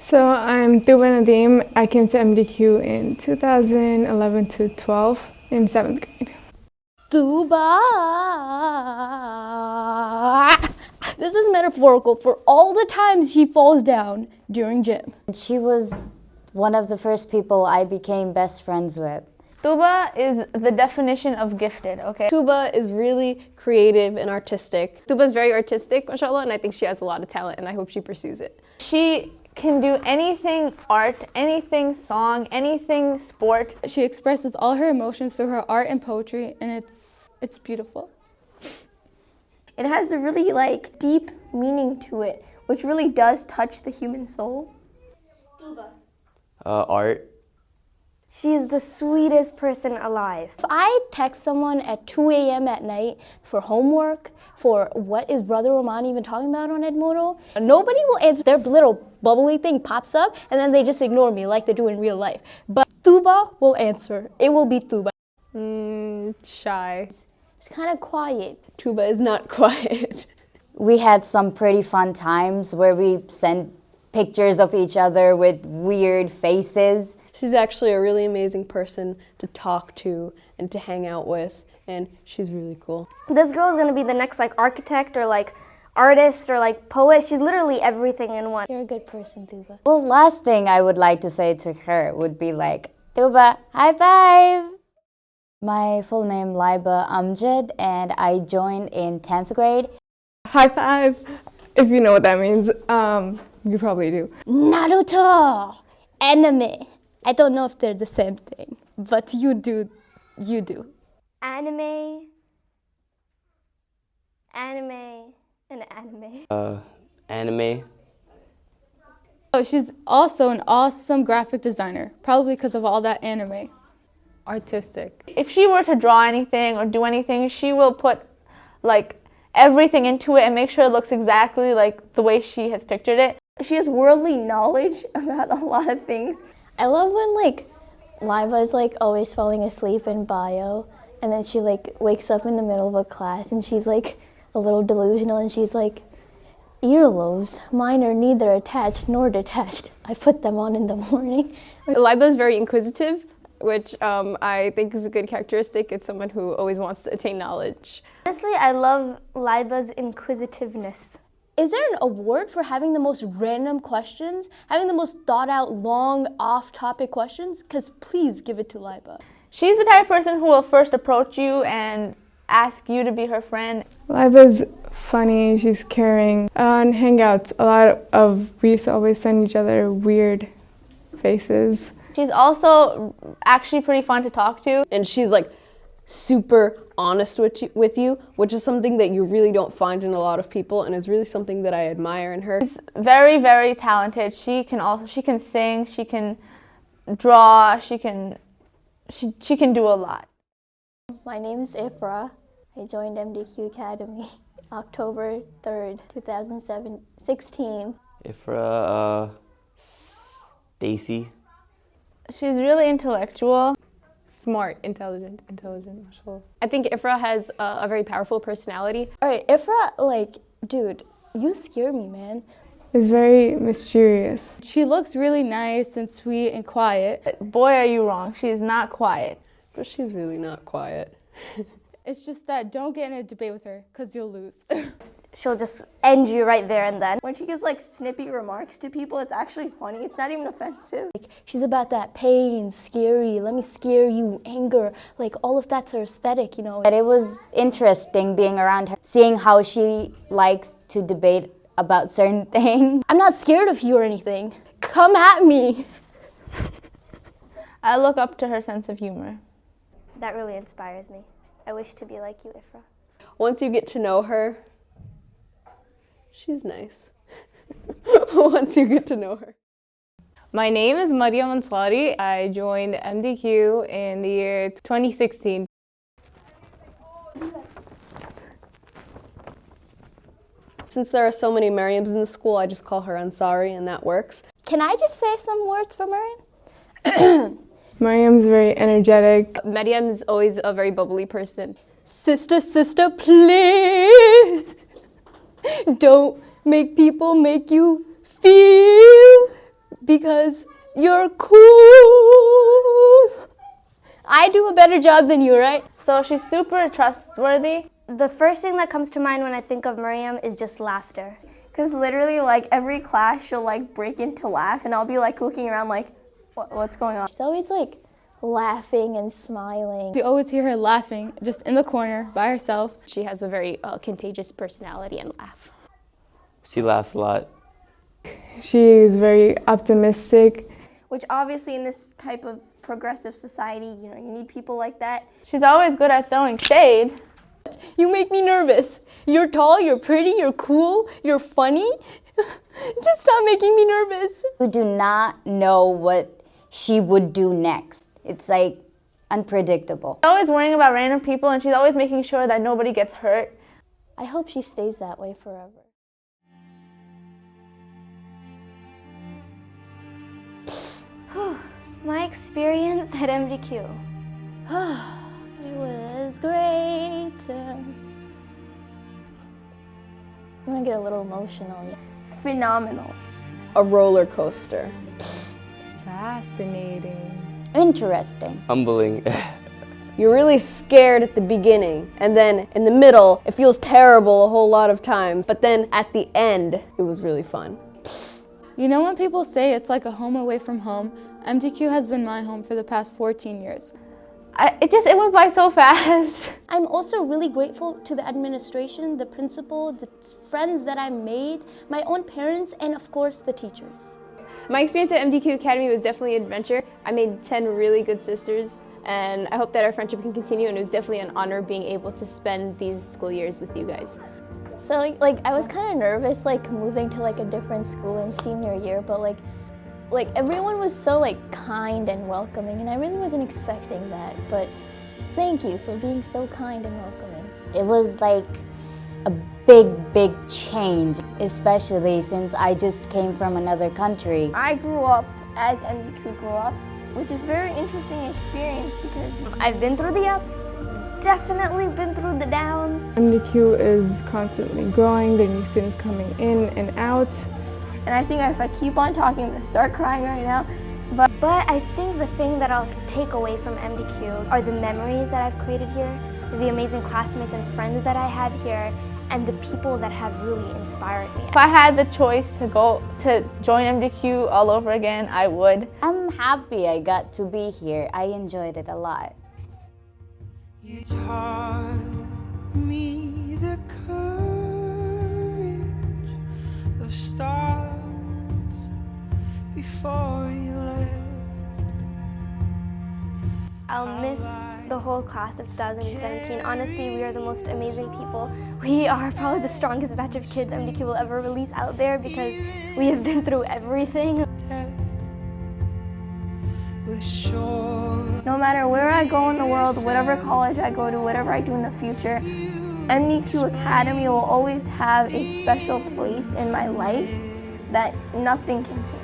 So I'm Tuba Nadeem. I came to MDQ in 2011 to 12 in 7th grade. Tuba! This is metaphorical for all the times she falls down during gym. She was one of the first people I became best friends with. Tuba is the definition of gifted, okay? Tuba is really creative and artistic. Tuba is very artistic, mashallah, and I think she has a lot of talent, and I hope she pursues it. She can do anything art, anything song, anything sport. She expresses all her emotions through her art and poetry, and it's beautiful. It has a really deep meaning to it, which really does touch the human soul. Art. She is the sweetest person alive. If I text someone at 2 a.m. at night for homework, for what is Brother Roman even talking about on Edmodo, nobody will answer. Their little bubbly thing pops up and then they just ignore me like they do in real life. But Tuba will answer. It will be Tuba. Shy. It's kind of quiet. Tuba is not quiet. We had some pretty fun times where we sent pictures of each other with weird faces. She's actually a really amazing person to talk to and to hang out with, and she's really cool. This girl is going to be the next architect or artist or poet. She's literally everything in one. You're a good person, Tuba. Well, last thing I would like to say to her would be Tuba, high five! My full name Laiba Amjad, and I joined in 10th grade. High five, if you know what that means. You probably do. Naruto! Anime. I don't know if they're the same thing, but you do. Anime, and anime. Anime. Oh, she's also an awesome graphic designer, probably because of all that anime. Artistic. If she were to draw anything or do anything, she will put everything into it and make sure it looks exactly like the way she has pictured it. She has worldly knowledge about a lot of things. I love when Laiba is always falling asleep in bio, and then she wakes up in the middle of a class and she's a little delusional and she's like, earlobes, mine are neither attached nor detached. I put them on in the morning. Laiba is very inquisitive, which I think is a good characteristic. It's someone who always wants to attain knowledge. Honestly, I love Laiba's inquisitiveness. Is there an award for having the most random questions? Having the most thought out, long, off-topic questions? Because please give it to Laiba. She's the type of person who will first approach you and ask you to be her friend. Laiba's funny, she's caring. On Hangouts, we used to always send each other weird faces. She's also actually pretty fun to talk to. And she's super honest with you, which is something that you really don't find in a lot of people, and is really something that I admire in her. She's very, very talented. She can sing, she can draw, she can do a lot. My name is Ifra. I joined MDQ Academy October 3rd, 2016. Ifra, Daisy. She's really intellectual. Smart, intelligent, mashallah. I think Ifra has a very powerful personality. All right, Ifra, dude, you scare me, man. Is very mysterious. She looks really nice and sweet and quiet. Boy, are you wrong. She is not quiet. But she's really not quiet. It's just that don't get in a debate with her, because you'll lose. She'll just end you right there and then. When she gives snippy remarks to people, it's actually funny. It's not even offensive. She's about that pain, scary, let me scare you, anger. All of that's her aesthetic, But it was interesting being around her, seeing how she likes to debate about certain things. I'm not scared of you or anything. Come at me. I look up to her sense of humor. That really inspires me. I wish to be like you, Ifra. Once you get to know her, she's nice. Once you get to know her. My name is Maria Ansari. I joined MDQ in the year 2016. Since there are so many Mariams in the school, I just call her Ansari, and that works. Can I just say some words for Mariam? Mariam's very energetic. Mariam is always a very bubbly person. Sister, please don't make people make you feel because you're cool. I do a better job than you, right? So she's super trustworthy. The first thing that comes to mind when I think of Miriam is just laughter. Because literally, like, every class she'll, like, break into laugh, and I'll be, like, looking around, like, what's going on? She's always like laughing and smiling. You always hear her laughing just in the corner by herself. She has a very contagious personality and laugh. She laughs a lot. She is very optimistic. Which obviously in this type of progressive society, you know, you need people like that. She's always good at throwing shade. You make me nervous. You're tall, you're pretty, you're cool, you're funny. Just stop making me nervous. We do not know what she would do next. It's like unpredictable. She's always worrying about random people, and she's always making sure that nobody gets hurt. I hope she stays that way forever. My experience at MDQ. It was great. I'm gonna get a little emotional. Phenomenal. A roller coaster. Fascinating. Interesting. Humbling. You're really scared at the beginning, and then in the middle, it feels terrible a whole lot of times, but then at the end, it was really fun. You know when people say it's like a home away from home? MDQ has been my home for the past 14 years. It went by so fast. I'm also really grateful to the administration, the principal, the friends that I made, my own parents, and of course the teachers. My experience at MDQ Academy was definitely an adventure. I made 10 really good sisters, and I hope that our friendship can continue, and it was definitely an honor being able to spend these school years with you guys. So like I was kind of nervous like moving to like a different school in senior year, but like everyone was so like kind and welcoming, and I really wasn't expecting that, but thank you for being so kind and welcoming. It was like a big change, especially since I just came from another country. I grew up as MDQ grew up, which is a very interesting experience because I've been through the ups, definitely been through the downs. MDQ is constantly growing, there are new students coming in and out. and I think if I keep on talking, I'm gonna start crying right now. But I think the thing that I'll take away from MDQ are the memories that I've created here, the amazing classmates and friends that I have here, and the people that have really inspired me. If I had the choice to join MDQ all over again, I would. I'm happy I got to be here. I enjoyed it a lot. You taught me the courage of stars before you left. I'll miss the whole class of 2017. Honestly, we are the most amazing people. We are probably the strongest batch of kids MDQ will ever release out there because we have been through everything. No matter where I go in the world, whatever college I go to, whatever I do in the future, MDQ Academy will always have a special place in my life that nothing can change.